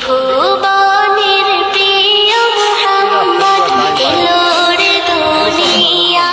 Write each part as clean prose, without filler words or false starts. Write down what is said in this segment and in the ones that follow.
ত্রিভুবনের প্রিয় মুহাম্মদ এলো রে দুনিয়া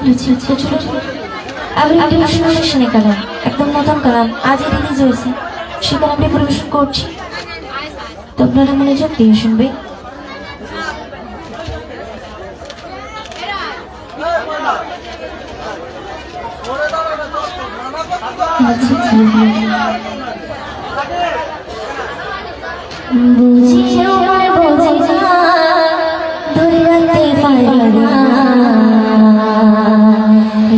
লুচি তো চলো আমি শুনে কালাম একদম নতুন কালাম আজই রিলিজ হয়েছে সে কালামটি পরিবেশন করছি তো আপনারা মনোযোগ দিয়ে শুনবে বুঝি আমার বুঝি না ধরে রাখতে পারি না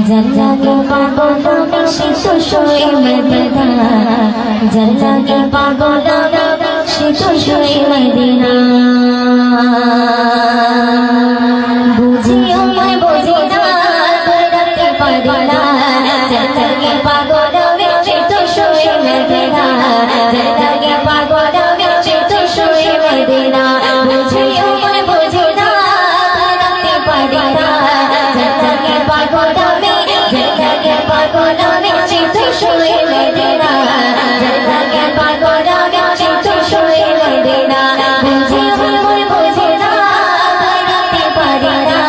জানলাকে পাগল আমি শীত শুয়ে মদিনা জানলাকে পাগল আমি শীত শুয়ে মদিনা বুঝি আমায় বুঝি না ধরে রাখতে পারি না জানলাকে পাগল আমি শীত শুয়ে মদিনা জানলাকে পাগল আমি শীত শুয়ে মদিনা বুঝি আমায় বুঝি না ধরে রাখতে পারি না জানলাকে পাগল পাগল আমি চিত্ত শুয়ে মদিনা জানলাকে পাগল আমি চিত্ত শুয়ে মদিনা বুঝি আমার বুঝি না রাখতে পারি না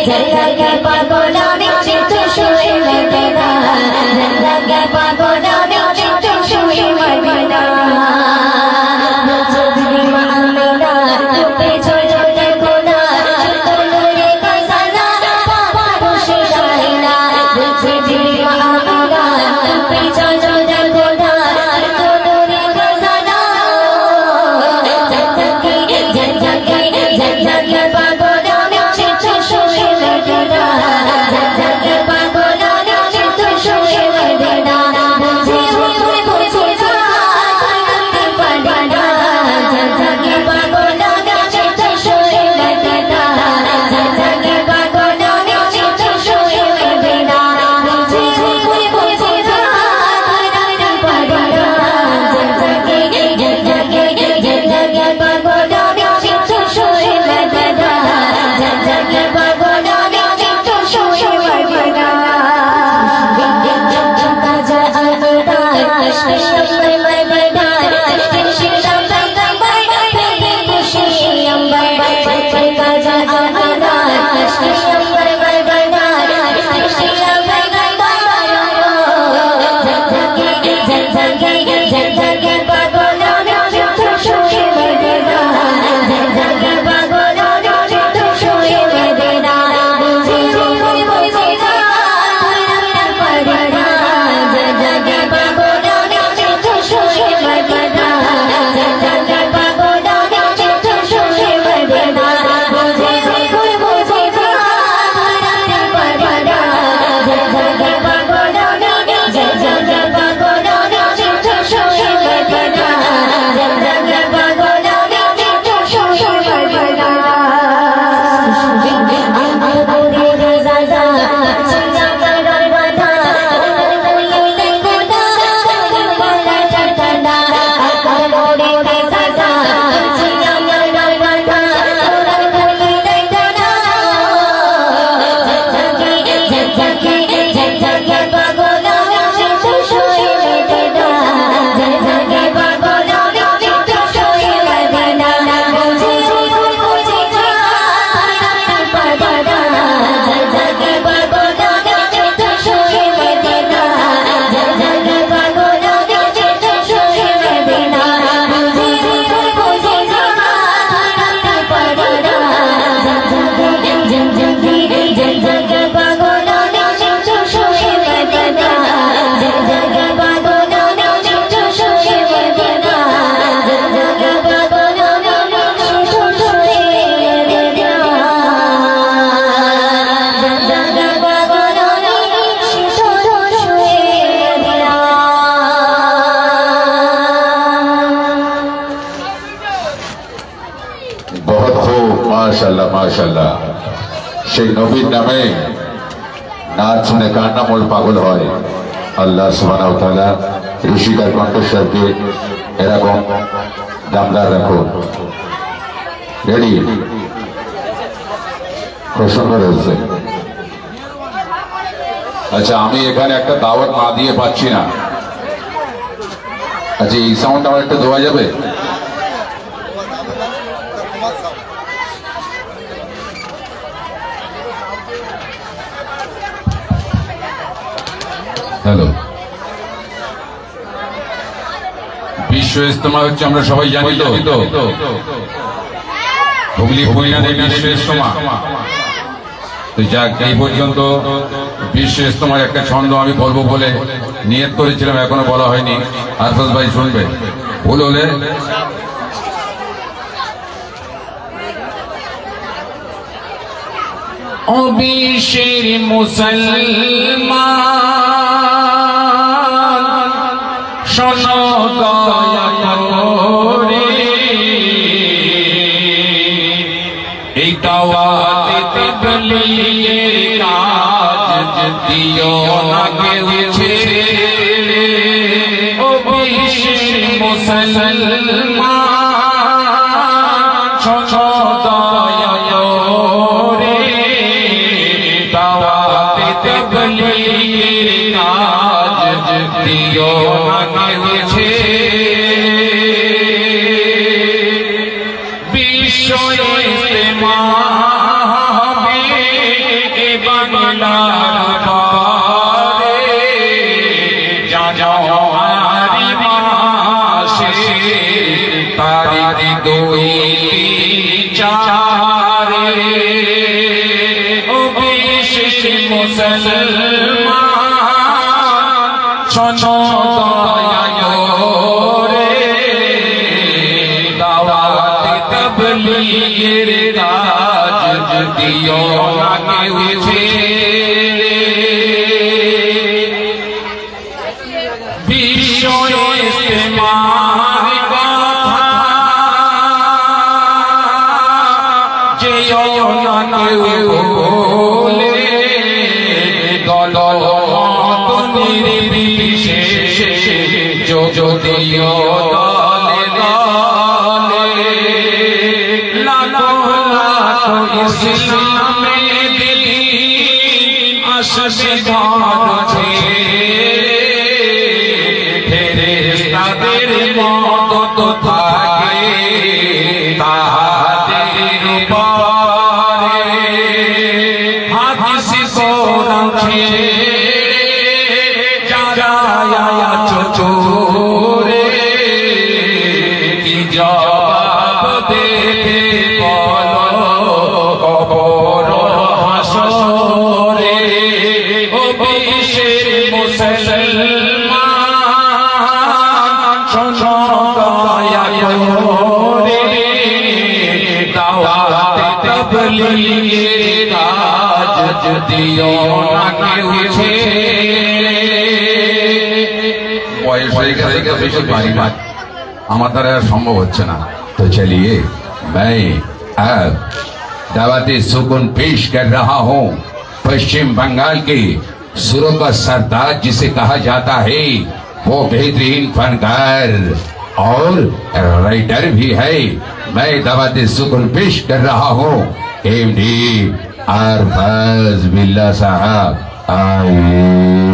জানলাকে পাগল আমি চিত্ত শুয়ে মদিনা জানলাকে পাগল আমি চিত্ত শুয়ে মদিনা বুঝি মা আমিনা রূপে ঝরে দেখো না তোরে কাসানা माशाल्लाह माशाल्लाह সেই নবীর নামে নাচ শুনে কার নাম ওর পাগল হয় আল্লাহ সুবহানাহু ওয়া তাআলা ঋষিকার কণ্ঠস্বরকে এরকম দামদার রাখো রেডি প্রশ্ন রয়েছে আচ্ছা আমি এখানে একটা দাওয়াত না দিয়ে পাচ্ছি না আচ্ছা এই সাউন্ড আমার একটু দেওয়া যাবে হ্যালো, বিশ্ব ইজতেমা হচ্ছে আমরা সবাই জানি তো, হুগলি বইনাদের বিশ্ব ইজতেমা। তো যাক, এই পর্যন্ত বিশ্ব ইজতেমার একটা ছন্দ আমি বলবো বলে নিয়ত করেছিলাম, এখনো বলা হয়নি। আরফাজ ভাই শুনবে, ভুল হলে ও বিশ্বের মুসলমান শোনো দয়া করে, এই দাওয়াতে তাবলীগের কাজ দিও না কেউ ছেড়ে। ও বিশ্বের মুসলমান শোনো দয়া করে, দাওয়াতে তাবলীগের কাজ দিও না কেউ ছেড়ে। বিশ্ব ইজতেমা হবে এ বাংলার পারে, জানুয়ারি মাসে তারিখ 2-4। ও বিশ্বের মুসলমান শোনো দয়া করে, দাওয়াতে তাবলীগের কাজ দিও না কেউ ছেড়ে। বিশ্ব ইজতেমার কথা যেও না কেউ বলে, দল মত নির্বিশেষে যদিও দলে দলে লাখো লাখো ইসলামে দিন আসবে ঘর ছেড়ে। ফেরেশতাদের মদত থাকে তাদের উপরে, হাদিস কোরআন ছেড়ে যারা আছো চোরে, কি জবাব দেবে বলো কবর হাসরে। ও বিশ্বের মুসলমান শোনো দয়া করে, দাওয়াতে তাবলীগের কাজ দিও না কেউ ছেড়ে। বয়স হয়ে গেছে, বেশি পারি না, আমার দ্বারা আর সম্ভব হচ্ছে না। तो चलिए मैं अब दावते सुकून पेश कर रहा हूँ पश्चिम बंगाल के सुरों का सरताज जिसे कहा जाता है। वो बेहतरीन फनकार और राइटर भी है। मैं दावते सुकून पेश कर रहा हूँ MD अरफाज बिल्ला साहब, आइए।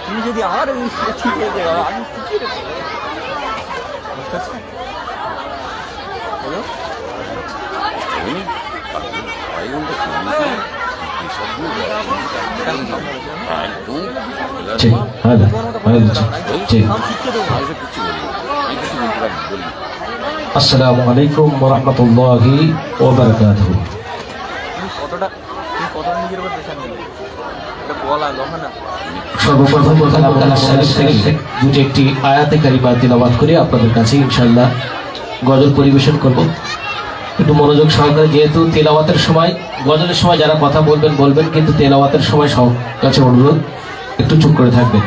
তুমি যদি আমার ঠিক হয়ে যাও আমি ঠিক আসসালামু আলাইকুম ওয়া রাহমাতুল্লাহি ওয়া বারাকাতুহু। নিজের উপর প্রেশার নেবে, এটা বলা লোহা না। সর্বপ্রথম কালাম শরীফ থেকে দুটি একটি আয়াতে কারিমা তিলাওয়াত করে আপনাদের কাছে ইনশাআল্লাহ গজল পরিবেশন করব। একটু মনোযোগ সহকারে, যেহেতু তেলাওয়াতের সময়, গজলের সময় যারা কথা বলবেন বলবেন, কিন্তু তেলাওয়াতের সময় সব কাছে অনুরোধ একটু চুপ করে থাকবেন।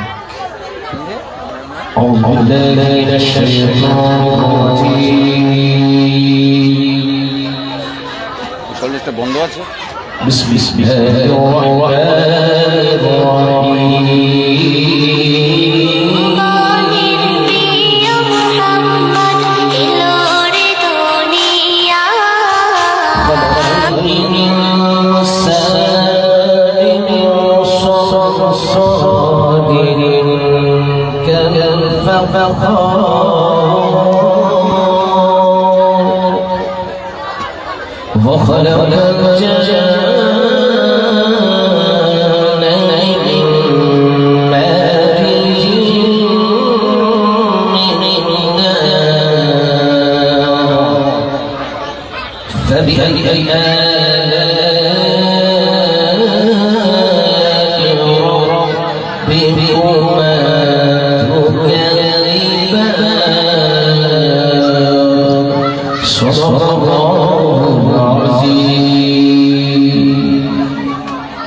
বন্ধ আছে। মনের প্রিয় মুহাম্মদ এলো রে দুনিয়া। الفخار وخلق الجان من مارج من نار فبأي آلاء ربكما تكذبان صدق الله العظيم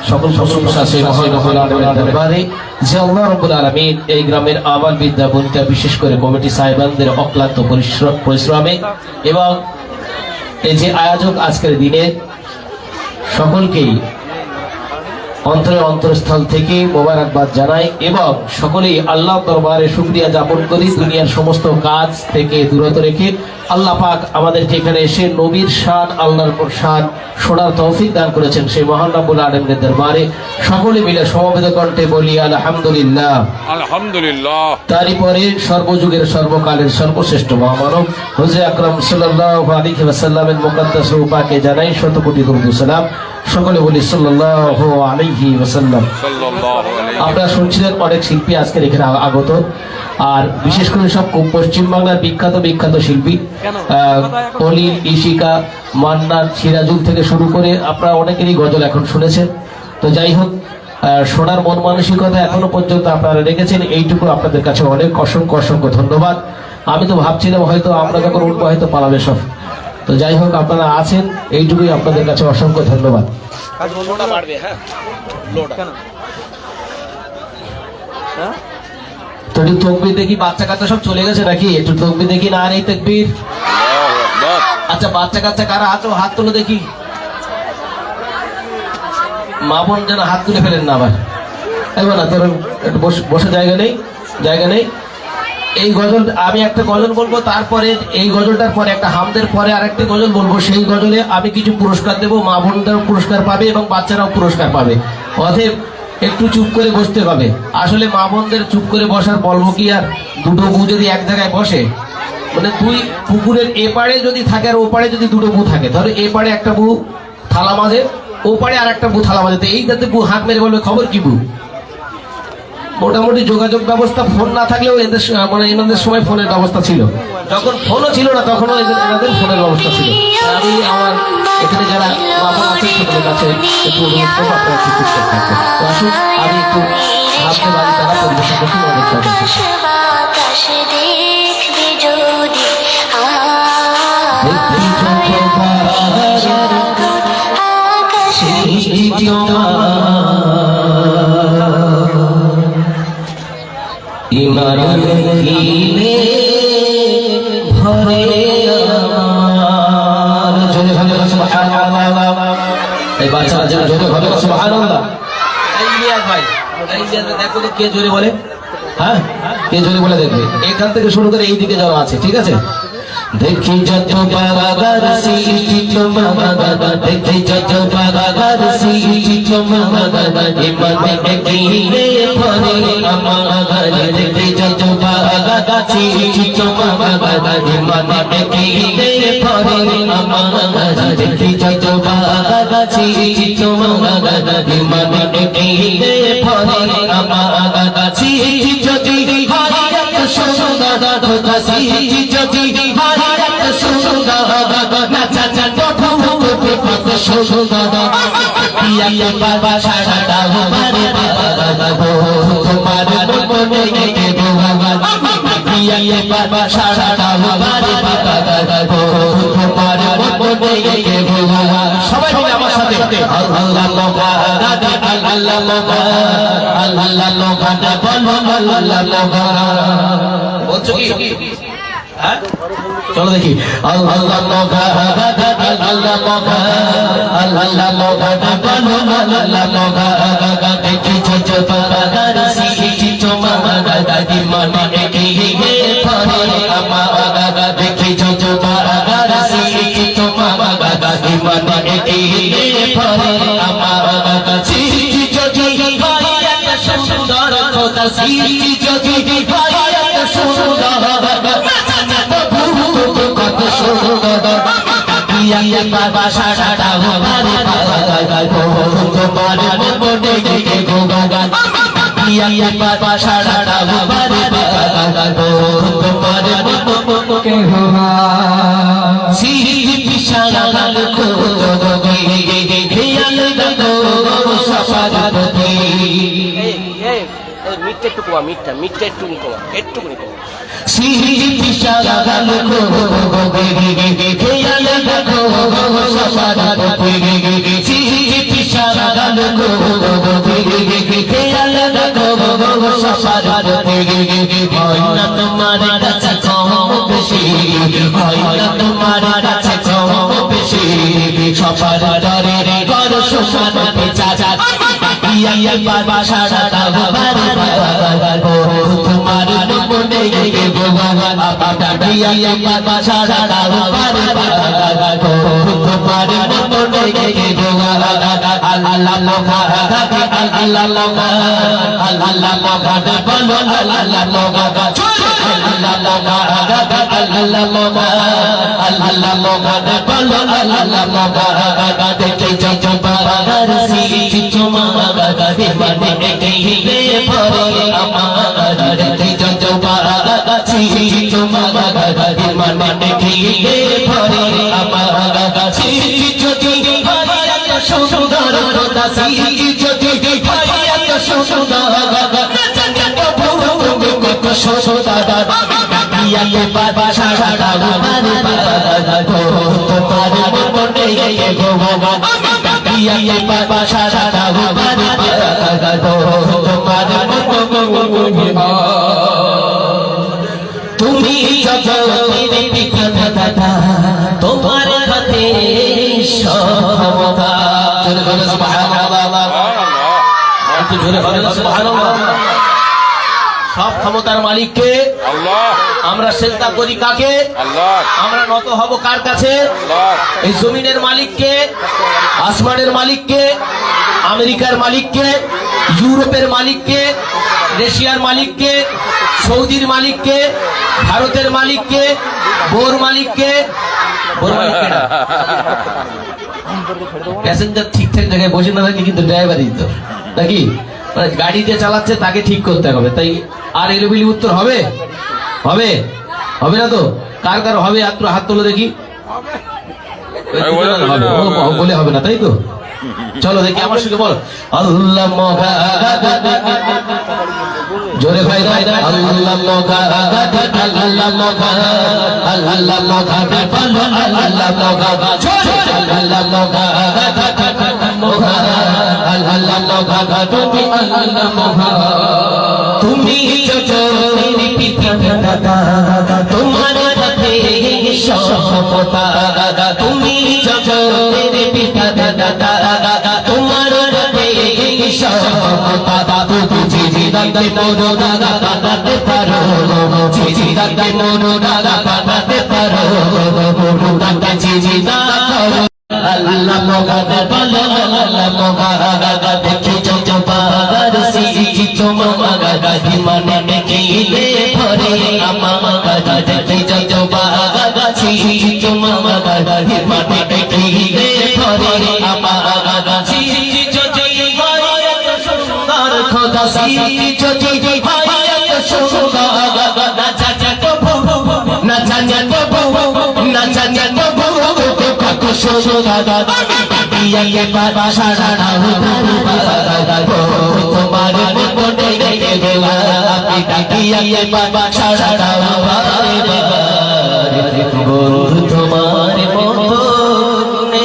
সকল প্রশংসা সেই মহান রব্বুল আলামিনের দরবারে যে আল্লাহ রাব্বুল আলামিন এই গ্রামের আবাল বিদ্যা বনিতা বিশেষ করে কমিটি সাহেবানদের অক্লান্ত পরিশ্রমে এবং এই যে আয়োজক আজকের দিনে সকলকেই অন্তরে অন্তরস্থল থেকে মোবারকবাদ জানাই এবং সকলেই আল্লাহ দরবারে শুকরিয়া জ্ঞাপন করি দুনিয়ার সমস্ত কাজ থেকে দূরত রেখে আল্লাহ পাক আমাদেরকে এখানে এসে নবীর শান আল্লাহর শান শোনার তৌফিক দান করেছেন সেই মহান রব্বুল আলামিনের দরবারে সকলে মিলে সমবেত কণ্ঠে বলি আলহামদুলিল্লাহ আলহামদুলিল্লাহ। তারই পরে সর্বযুগের সর্বকালের সর্বশ্রেষ্ঠ মহামানব হুজুর আকরাম সাল্লাল্লাহু আলাইহি ওয়াসাল্লামের মুকদ্দাস রূপাকে জানাই শত কোটি দরুদ ও সালাম। সকলে বলি সাল্লাল্লাহু আলাইহি ওয়াসাল্লাম। সাল্লাল্লাহু আলাইহি। আপনারা শুনছিলেন অনেক শিল্পী আজকের এখানে আগত, আর বিশেষ করে সব পশ্চিমবাংলার বিখ্যাত বিখ্যাত শিল্পী অলিল, ইশিকা, মান্নান, সিরাজুল থেকে শুরু করে আপনারা অনেকেরই গজল এখন শুনেছেন। তো যাই হোক, শোনার মন মানসিকতা এখনো পর্যন্ত আপনারা রেখেছেন, এইটুকু আপনাদের কাছে অনেক অসংখ্য অসংখ্য ধন্যবাদ। আমি তো ভাবছিলাম হয়তো আমরা যখন উঠবো হয়তো পালাবে সব, তো যাই হোক আপনারা আছেন, এইটুকুই আপনাদের কাছে অসংখ্য ধন্যবাদ। তো একটু তকবির দেখি, বাচ্চা কাচ্চা সব চলে গেছে নাকি? একটু তকবির দেখি না। আর এই তকবির, আচ্ছা বাচ্চা কাচ্চা কারা আছো হাত তুলে দেখি। মা বোন যেন হাত তুলে ফেলেন না আবার। এবার না তোর একটু বসে জায়গা নেই, জায়গা নেই। এই গজল আমি একটা গজল বলবো, তারপরে এই গজলটার পরে একটা হামদের পরে আরেকটি গজল বলবো। সেই গজলে আমি কিছু পুরস্কার দেবো, মা বোনরাও পুরস্কার পাবে এবং বাচ্চারাও পুরস্কার পাবে। অতএব একটু চুপ করে বসতে হবে। আসলে মা বোনদের চুপ করে বসার বলবো কি, আর দুটো বউ যদি এক জায়গায় বসে, মানে দুই পুকুরের এপারে যদি থাকে আর ওপারে যদি দুটো বউ থাকে, ধরো এপারে একটা বউ থালা মাঝে, ওপারে আর একটা বউ থালা মাঝে, তো এই যাতে বউ হাত মেরে বলবে খবর কি বউ। মোটামুটি যোগাযোগ ব্যবস্থা ফোন না থাকলেও এদের মানে এনাদের সময় ফোনের ব্যবস্থা ছিল, যখন ফোনও ছিল না তখনও এনাদের ফোনের ব্যবস্থা ছিল। আমি আমার এখানে যারা বাবা আছে সকলের কাছে একটু অনুরোধ করবো আপনারা একটু চুপচাপ থাকবেন। তো আসুন আমি একটু হাতে বাড়ি তারা পরিবেশন করছি। অনেক আকাশ দেখবে যদি আকাশ ভরে এই বাচ্চারা যেন জোরে ভাবে সুবহানাল্লাহ। ইলিয়াস ভাই, ইলিয়াস দেখো তো কে জোরে বলে, হ্যাঁ কে জোরে বলে দেখবে। এখান থেকে শুরু করে এই দিকে যাওয়া আছে, ঠিক আছে? দেখি যত বাগার সিটি তোমাগা, দেখি যত বাগার সিটি তোমাগা, ইমানে একিনে পরে আমাগা, দেখি যত বাগার সিটি তোমাগা, ইমানে একিনে পরে আমাগা, দেখি যত বাগার সিটি তোমাগা, ইমানে একিনে পরে আমাগা, সিটি যদি হয় এত সুন্দর ধোকা, সিটি যদি হয় এত সুন্দর নাচা প্রথম কত সুন্দর পিয়া বাবা সারা দাও মারে বাবা তোমার মনে কে বাবা পিয়া বাবা সারা দাও মারে বাবা তোমার মনে কে বাবা। সবাই মিলে আমার সাথে আল্লাহ লোকা দাদা আল্লাহ লোকা আল্লাহ লোকা বলো আল্লাহ লোকা বলছো কি? চলো দেখি আল্লাহ লোকা দাদা আল্লাহ লোকা আল্লাহ লোকা বলো আল্লাহ লোকা দেখি ছোট বাগার সিটি তোমার দাদি মনে এগিয়ে পড়ে আমার দেখি ছোট বাগার সিটি তোমার দাদি মনে এগিয়ে পড়ে আমার সিটি যদি হয় এত সুন্দর খোদা সিটি যদি হয় এত সুন্দর বাসাটা বারে তোমার মনে গে গো গান পিয়াকে বাসাটা বারে তোমার কে গো সিরি বিশাল কো গে খেয়াল গো সপারতে মিটটা একটু কমা, মিটটা একটু কমা, একটুখানি কমা। সিরি বিশাল কো গে খেয়াল গো সপারতে সিরি বিশাল কো গে খেয়াল গো সপারতে হয় না তোমার কাছে কম বেশি হয় না তোমার কাছে কম বেশি সপার ডরে গর সপারতে চাচা পিয়া বাসাটা বারে তোমার মনে গে গো বাবা পিয়া বাসাটা বারে তোমার মনে গে গো আল্লাহ মোগা আল্লাহ মোগা আল্লাহ মোগা বলো আল্লাহ মোগা আল্লাহ মোগা আল্লাহ মোগা আল্লাহ মোগা বলো আল্লাহ মোগা দেখে যাও বাবার সি চুমা গাবে মানে গে পরে আমার দেখে যাও বাবা সি চুমা গাবে মানে গে পরে আমার সি যদি ভাইয়া সুন্দর দাসি যদি ভাইয়া সুন্দর কত সোদা পিয়াকে বাসাটা বারে তোমার মনে গে গো পিয়াকে বাসাটা বারে তোমার মনে তুমি জগতের পিতা দাদা তোমার হাতে সমতা জোরে বলো সুবহানাল্লাহ একটু জোরে বলো সুবহানাল্লাহ সব ক্ষমতার মালিককে আল্লাহ, আমরা সেজদা করি কাকে আল্লাহ, আমরা নত হব কার কাছে আল্লাহ, এই জমিনের মালিককে আসমানের মালিককে আমেরিকার মালিককে ইউরোপের মালিককে রাশিয়ার মালিককে সৌদির মালিককে ভারতের মালিককে বোর মালিককে প্যাসেঞ্জার ঠিকঠাক জায়গায় বসে না থাকলে কিন্তু ড্রাইভারই তো নাকি মানে গাড়ি যে চালাচ্ছে তাকে ঠিক করতে হবে তাই আর এলোবিলি উত্তর হবে হবে হবে না তো কার কার হবে হাত তোলো দেখি হবে বলে হবে না তাই তো চলো দেখি আমার সঙ্গে বল আল্লাহ মোগা জোরে ভাই আল্লাহ মোগা আল্লাহ মোগা আল্লাহ মোগা বলো আল্লাহ মোগা আল্লাহ মোগা মোগা আল্লাহ মোগা তুমি আল্লাহ মোগা তুমি জগতের পিতা দাদা তোমার হাতে সমতা তুমি জগতের পিতা দাদা তোমার হাতে সমতা বুঝি দাদা মোর দাদা দাদাতে পারো জি দাদা মোর দাদা দাদাতে পারো দাদা জি দাদা আল্লাহ মোগা বলো আল্লাহ মোগা দেখে যাও বাবার সি চুমা গাদি মানে দেখিলে ভরে আমার দেখে যাও বাবা সি চুমা গাদি মানে দেখিলে ভরে আমার সি যদি ভাইয়া সুন্দর খোদা সি যদি ভাইয়া সুন্দর না চাচা তো না চাচা তো না চাচা তো সোদা পিয়াকে বাসাটা তোমার মনে গে গো পিয়াকে বাসাটা বন্ধু তোমার মনে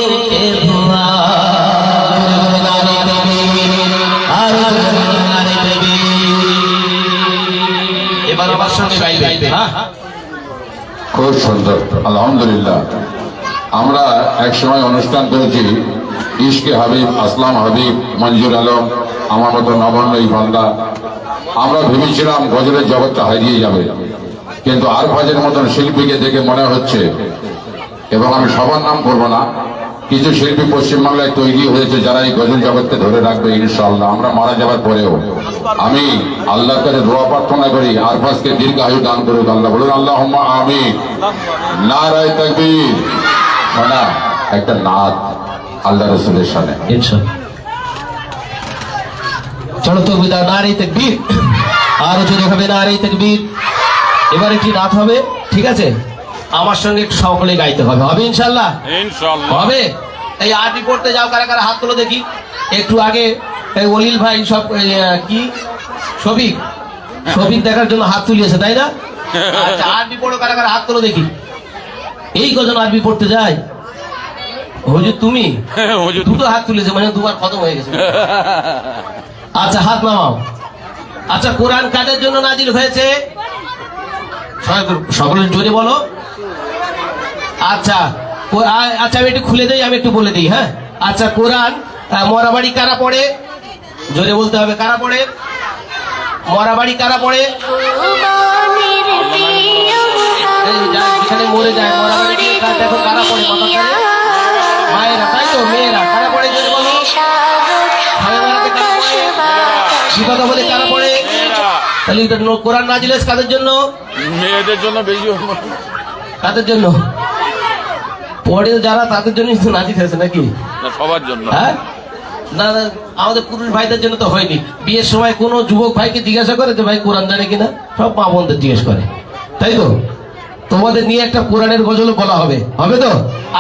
এবার আমার সঙ্গে গাইবে খুব সুন্দর আলহামদুলিল্লাহ। আমরা এক সময় অনুষ্ঠান করেছি ইশকে হাবিব আসলাম হাবিব মঞ্জুর আলম আমার মতো নবান্ন এই বান্দা। আমরা ভেবেছিলাম গজলের জগৎটা হারিয়ে যাবে, কিন্তু আরফাজের মতন শিল্পীকে দেখে মনে হচ্ছে, এবং আমি সবার নাম করবো না, কিছু শিল্পী পশ্চিমবাংলায় তৈরি হয়েছে যারা এই গজল জগৎকে ধরে রাখবে ইনশাআল্লাহ আমরা মারা যাওয়ার পরেও। আমি আল্লাহর কাছে দোয়া প্রার্থনা করি আরফাজকে দীর্ঘায়ু দান করুক আল্লাহ। বলুন আল্লাহুম্মা আমিন। নারায়ে তাকবীর। একটা নাত আল্লাহ রসুলের সামনে। ইনশাআল্লাহ। চলো তো বিদা, নারে তাকবীর, আরো জোরে হবে নারে তাকবীর। এবার একটি নাত হবে, ঠিক আছে? আমার সঙ্গে একটু সকলে গাইতে হবে, হবে ইনশাআল্লাহ? ইনশাআল্লাহ। হবে। এই আরবি পড়তে যাও কারা কারা, হাত তুলো দেখি। একটু আগে এই অলিল ভাই সব কি শফিক দেখার জন্য হাত তুলিয়েছে, তাই না? আচ্ছা, আরবি পড়ো কারা কারা, হাত তুলো দেখি। এই কজন আরবি পড়তে যায়? হুজুর তুমি? হুজুর। দুটো হাত তুলেছে, মানে দুবার খতম হয়ে গেছে। আচ্ছা, হাত নামাও। আচ্ছা, কোরআন কাদের জন্য নাজিল হয়েছে? সকলে জোরে বলো। আচ্ছা আচ্ছা, আমি একটু খুলে দেই, আমি একটু বলে দিই। হ্যাঁ, আচ্ছা, কোরআন মরাবাড়ি কারা পড়ে? জোরে বলতে হবে, কারা পড়ে? মরাবাড়ি কারা পড়ে? ভুবনের প্রিয় এই যেখানে মরে যায় মরাবাড়ি গিয়ে দেখো কারা পড়ে? মাথা ধরে মায়েরা, তাই তো? মেয়েরা কারা পড়ে? জোরে বলো। স্বামীমারাকে কারা পড়ে? বিপদ বলে কারা পড়ে? মেয়েরা। তাহলে এটা কোরআন নাজিল হয়েছে কাদের জন্য? মেয়েদের জন্য বেশি। কাদের জন্য পড়ে যারা, তাদের জন্যই তো নাজিল হয়েছে নাকি? না, সবার জন্য। হ্যাঁ, না না, আমাদের পুরুষ ভাইদের জন্য তো হয়নি। বিয়ের সময় কোনো যুবক ভাইকে জিজ্ঞাসা করে যে ভাই কোরআন জানে কিনা? সব মা বোনদের জিজ্ঞেস করে, তাই তো? তোমাদের নিয়ে একটা কোরআনের গজল বলা হবে, হবে তো?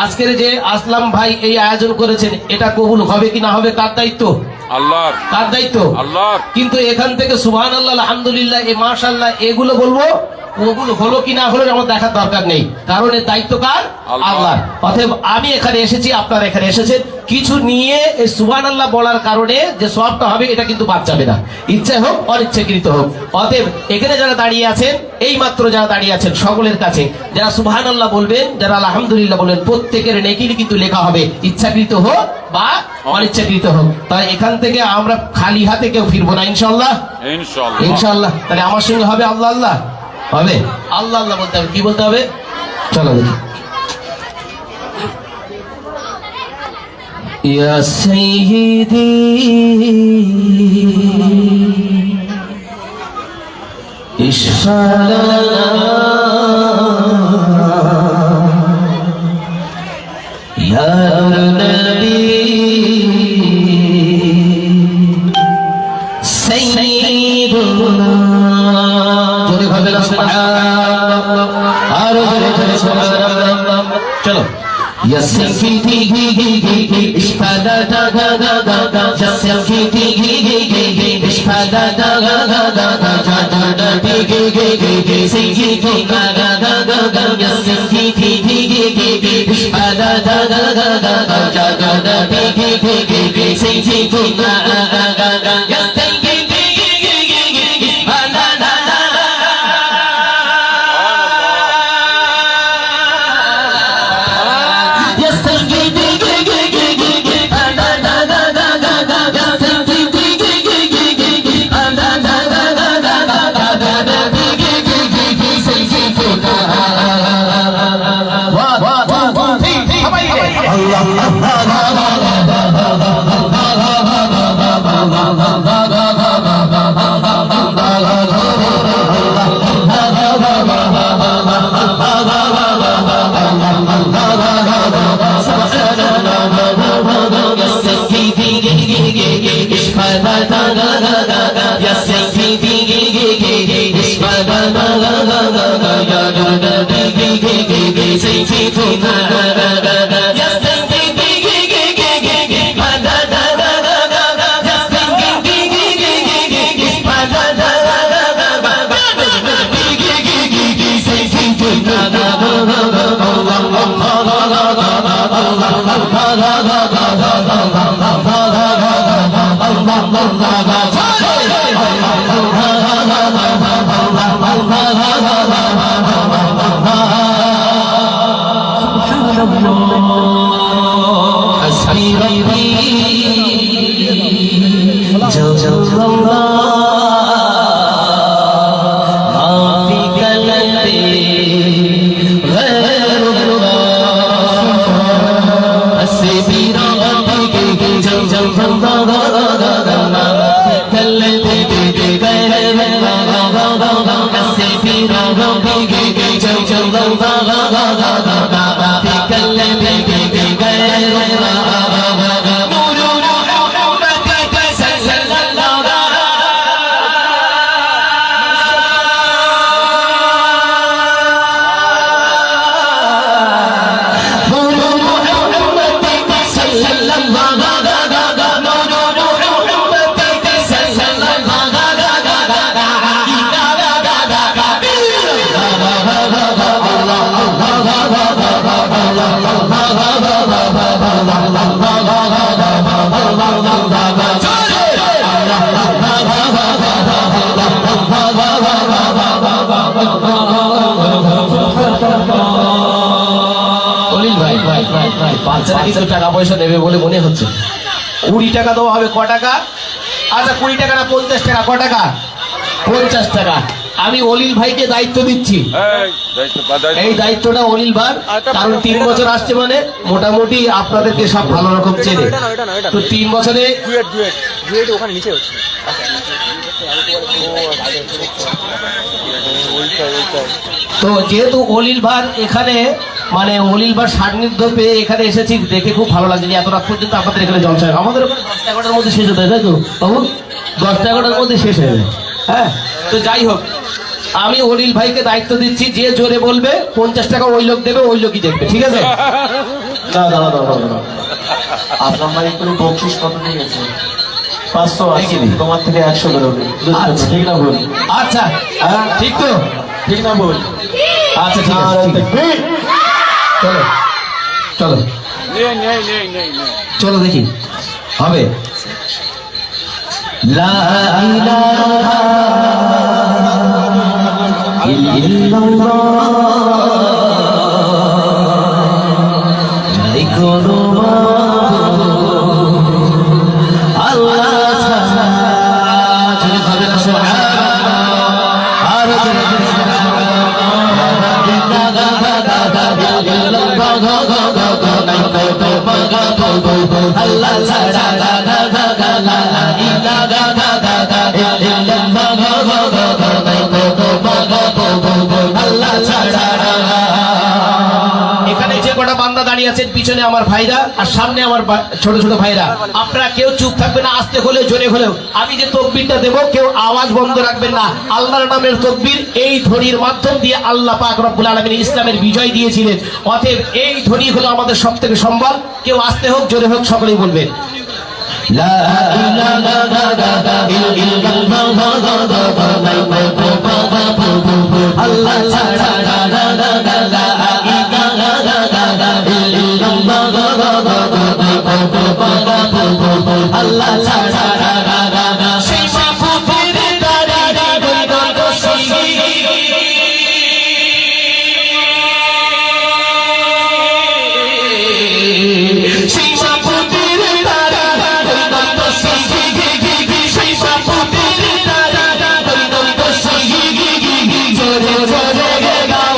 আজকের যে আসলাম ভাই এই আয়োজন করেছেন, এটা কবুল হবে কি না হবে কার দায়িত্ব? আল্লাহর। কার দায়িত্ব? আল্লাহর। কিন্তু এখান থেকে সুবহানাল্লাহ, আলহামদুলিল্লাহ, এই মাশাআল্লাহ এগুলো বলবো, ওগুলো হলো কি না হলো আমার দেখার দরকার নেই, কারণ এর দায়িত্ব কার? আল্লাহর। অতএব আমি এখানে এসেছি, আপনারা এখানে এসেছেন, কিছু নিয়ে এই সুবহানাল্লাহ বলার কারণে যে সওয়াবটা হবে এটা কিন্তু বাদ যাবে না, ইচ্ছা হোক অনিচ্ছাকৃত হোক। অতএব এখানে যারা দাঁড়িয়ে আছেন, এই মাত্র যারা দাঁড়িয়ে আছেন, সকলের কাছে যারা সুবহানাল্লাহ বলবেন, যারা আলহামদুলিল্লাহ বলবেন, প্রত্যেকের নেকি কিন্তু লেখা হবে, ইচ্ছাকৃত হোক বা অনিচ্ছাকৃত হোক। তাই এখান থেকে আমরা খালি হাতে কেউ ফিরবো না, ইনশাআল্লাহ। ইনশাআল্লাহ। ইনশাআল্লাহ। তাহলে আমার সঙ্গে হবে আল্লাহ আল্লাহ, হবে আল্লাহ আল্লাহ বলতে হবে। কি বলতে হবে? চলো দেখি। ইয়া সাইয়্যিদি ইশফালানা ইয়া নবী সাইয়্যিদুনা। জোরে ভাবে না সুবহানাল্লাহ, আরো জোরে জোরে সুবহানাল্লাহ। চলো। Ya sayyidi ishfada da da da da da, ya sayyidi ishfada da da da da da da da da da, sayyidi da da da da da, ya sayyidi ishfada da da da da da da da da, sayyidi da da da da, ya বাচ্চারা কিন্তু টাকা পয়সা নেবে বলে মনে হচ্ছে। 20 টাকা দেওয়া হবে। ক টাকা? আচ্ছা 20 টাকা না 50 টাকা? ক টাকা? 50 টাকা। আমি অলিল ভাইকে দায়িত্ব দিচ্ছি। এই দায়িত্বটা অলিল ভাই, কারণ 3 বছর আসছে মানে মোটামুটি আপনাদেরকে সব ভালো রকম চেনে। তো 3 বছরে ডুয়েট ওখানে নিচে হচ্ছে। তো যেহেতু অলিল ভাই এখানে মানে অলিল ভাই সান্নিধ্য পেয়ে এখানে এসেছি, দেখে খুব ভালো লাগছে যে এত রাত পর্যন্ত আপনাদের এখানে জলসা হয়। আমাদের ওখানে 10-11টার মধ্যে শেষ হতে হয়, তাই তো বাবু? 10-11টার মধ্যে শেষ হয়ে যায়। হ্যাঁ, তো যাই হোক, আমি অলিল ভাইকে দায়িত্ব দিচ্ছি, যে জোরে বলবে 50 টাকা ওই লোক দেবে, ওই লোকই দেখবে, ঠিক আছে? দাঁড়া আসলাম ভাই একটু বকশিস কত দিয়ে গেছে? 500 আছে, তোমার থেকে 100 করে হবে। আচ্ছা, ঠিক না ভুল? আচ্ছা ঠিক তো, ঠিক না ভুল? আচ্ছা ঠিক আছে, ঠিক আছে। চলো চলো চলো দেখি হবে। লা ইলাহা ইল্লাল্লাহ, নাই কোনো মাবুদ আল্লাহ ছাড়া। জোরে হবে না সুবহানাল্লাহ, আর জোরে হবে আল্লাহ ছাড়া। এখানে যে কটা বান্দা দাঁড়িয়ে আছেন, পিছনে আমার ভাইরা আর সামনে আমার ছোট ছোট ভাইরা, আপনারা কেউ চুপ থাকবে না, আস্তে হলেও জোরে হলেও। আমি যে তকবীরটা দেবো কেউ আওয়াজ বন্ধ রাখবেন না। আল্লাহর নামের তকবীর, এই ধ্বনির মাধ্যম দিয়ে আল্লাহ পাক রব্বুল আলামিন ইসলামের বিজয় দিয়েছিলেন। অতএব এই ধ্বনি হলো আমাদের সব থেকে সম্বল। কেউ আস্তে হোক জোরে হোক সকলেই বলবেন লা ইলাহা ইল্লাল্লাহ, আল্লাহ ছাড়া আল্লাহ ছাড়া সেই মাহবুবের দাঁড়িয়ে গরিব সেই মাহবুবের দাঁড়িয়ে গরিব সেই মাহবুবের দাঁড়িয়ে গরিব জোরে জোরে গাও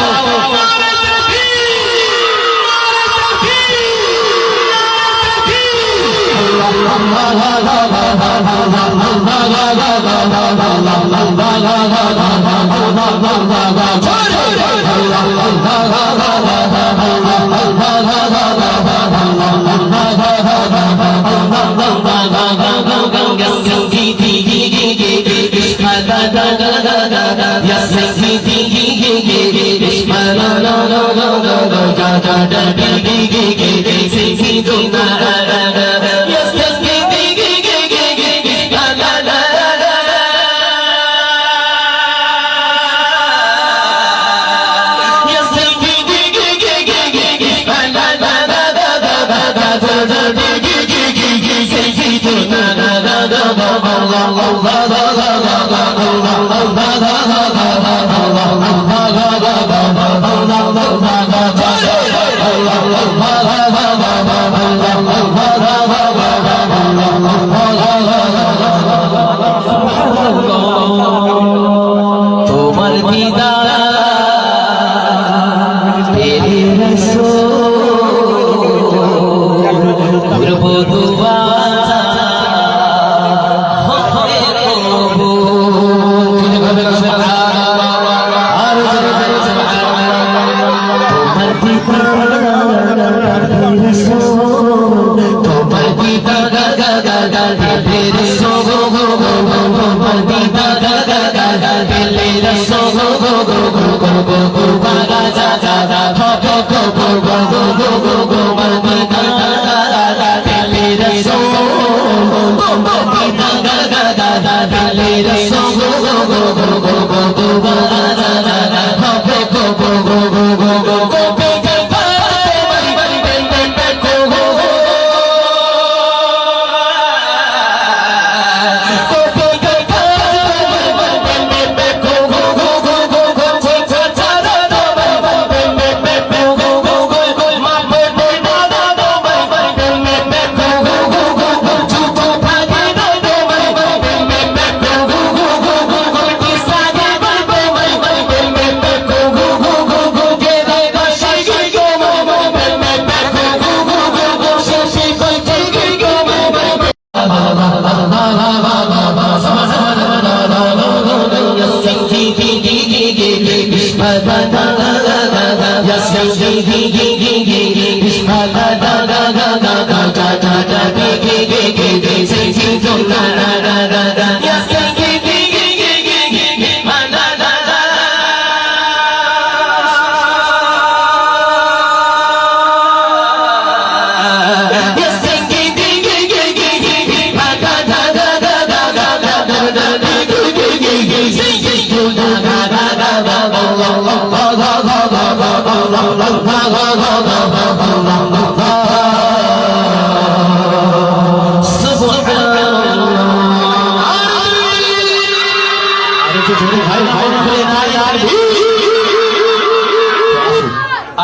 তোমার দিদার তেরে রাসূল করব দুআ হবে কবুল। হবে না সুবহানাল্লাহ, আর জোরে বলো সুবহানাল্লাহ। তোমার দিদার তেরে রাসূল, তোমার দিদার তেরে রাসূল, তোমার দিদার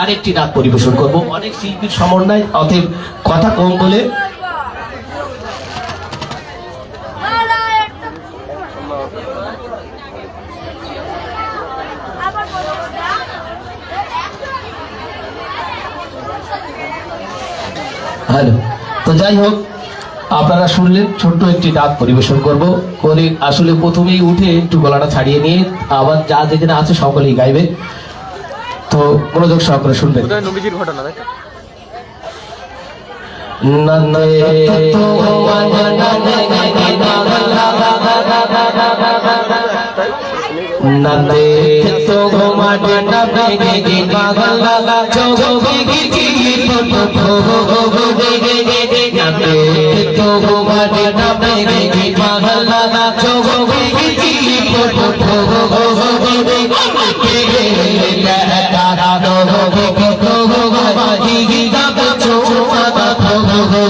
আরেকটি নাচ পরিবেশন করব। অনেক শিল্পীর সমন্বয়, অতএব কথা কম বলে হ্যালো। তো যাই হোক, আপনারা শুনলেন ছোট্ট একটি ডাক পরিবেশন করব করে আসলে প্রথমেই উঠে একটু গলাটা ছাড়িয়ে নিয়ে আবার যা যেখানে আছে সকলেই গাইবে। তো মনোযোগ সহকারে শুনবেন। নবীজির ঘটনা তাই नंदे तो घुमाटे नबे गे पागला चौबे गी हो दे नंदे तो घुमाटे नबे गे पागला चौबे गी हो दे लहरा दो बाजी गी गा चौबा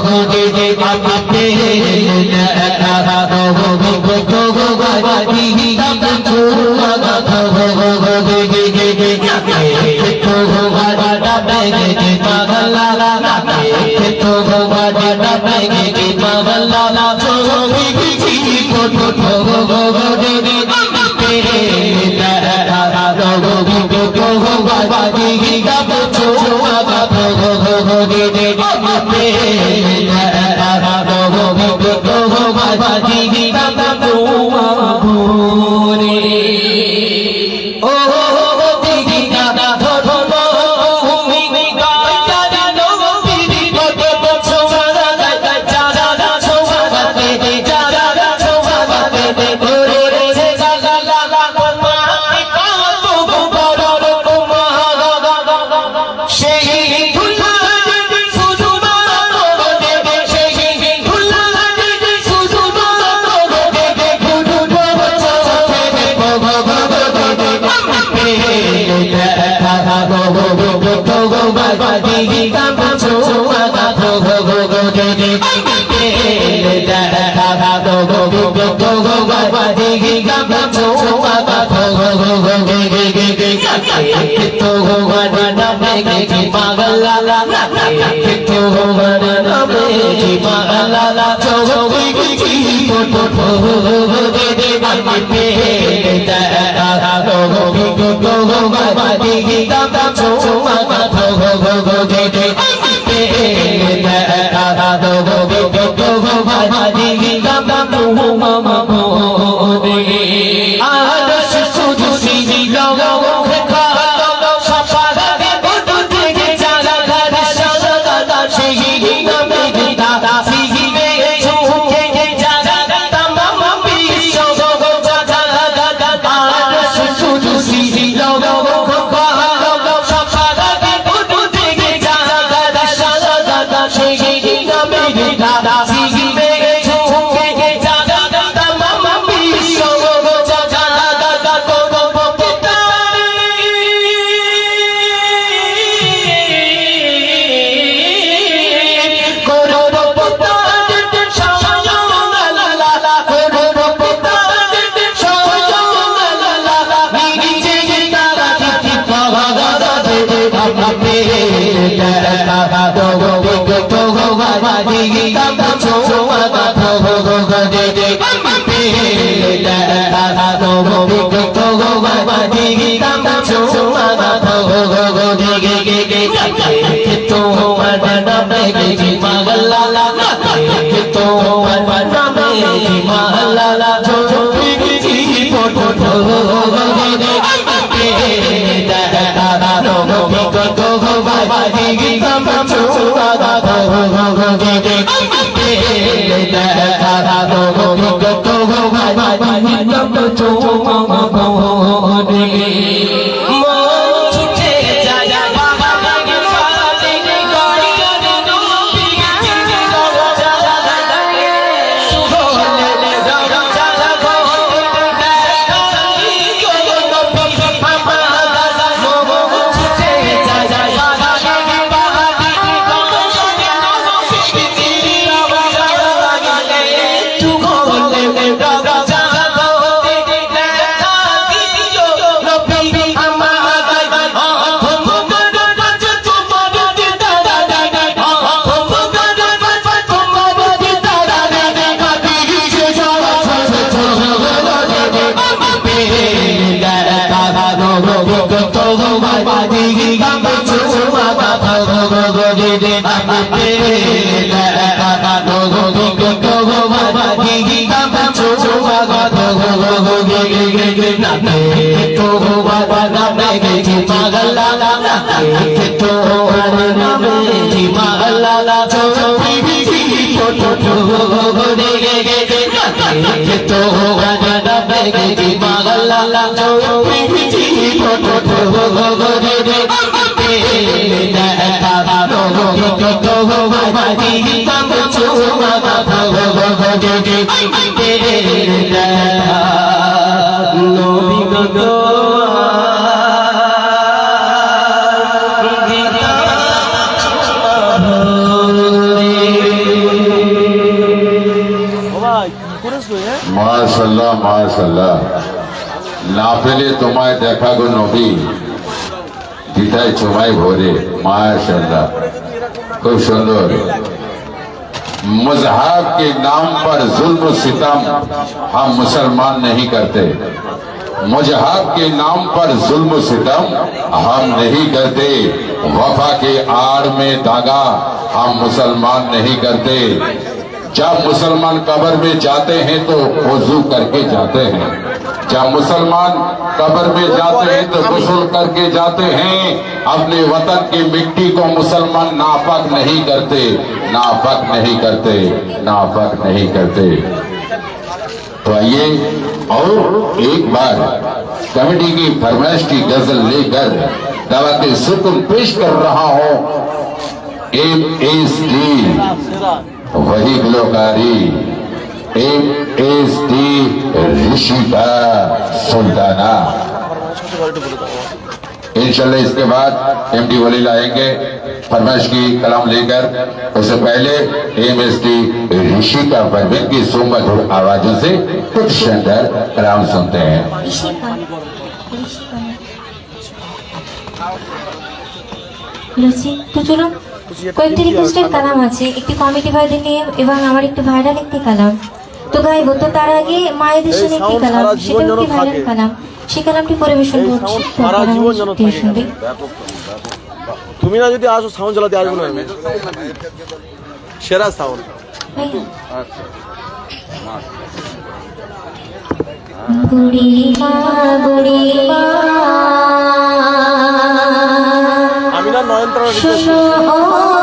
हो दे लहरा दो बाजी गी गा চুমা বনে মন ছুটে যায় বাবা গে পাতে গড়িয়ার নবী চিনি রওজা সুবলে রওজা ঘরে দেখাই গো নবী আমার মন ছুটে যায় বাবা গে পাতে গড়িয়ার নবী চিনি রওজা সুবলে রওজা মাশাআল্লাহ মাশাআল্লাহ না পেলে তোমায় দেখা গো নবী দিদায় চুমাই ভরে माशाअल्लाह खूब सुंदर मजहब के नाम पर जुल्म सितम हम मुसलमान नहीं करते मजहब के नाम पर जुल्म सितम हम नहीं करते वफा के आड़ में दागा हम मुसलमान नहीं करते जब मुसलमान कब्र में जाते हैं तो वजू करके जाते हैं जब मुसलमान कब्र में जाते हैं तो गुस्ल करके जाते हैं अपने वतन की मिट्टी को मुसलमान नापाक नहीं करते नापाक नहीं करते नापाक नहीं करते तो आइए और एक बार कमेटी की फरमाइश की गजल लेकर दावत सुकून पेश कर रहा हूं MSD वही गुलकारी MSD ऋषिका सुल्ताना इंशाल्लाह इसके बाद MD वली लाएंगे फरमाइश की कलाम लेकर उससे पहले MSD ऋषिका परवीन की सुमधुर आवाजों से कुछ शानदार कलाम सुनते हैं লুচি তো চলুন কয়েকটি রিকোয়েস্টের কালাম আছে একটি কমিটি ভাইদের নিয়ে এবং আমার একটু ভাইরাল একটি কালাম তো গাইবো তো তার আগে মায়েদের সাথে একটি কালাম সেটা একটি ভাইরাল কালাম সেই কালামটি পরিবেশন করছি তো আপনারা শুনবেন তুমি না যদি আসো সাউন্ড চালাতে আসবো না সেরা সাউন্ড বুড়ি মা আমি না নয়নতারা শোনো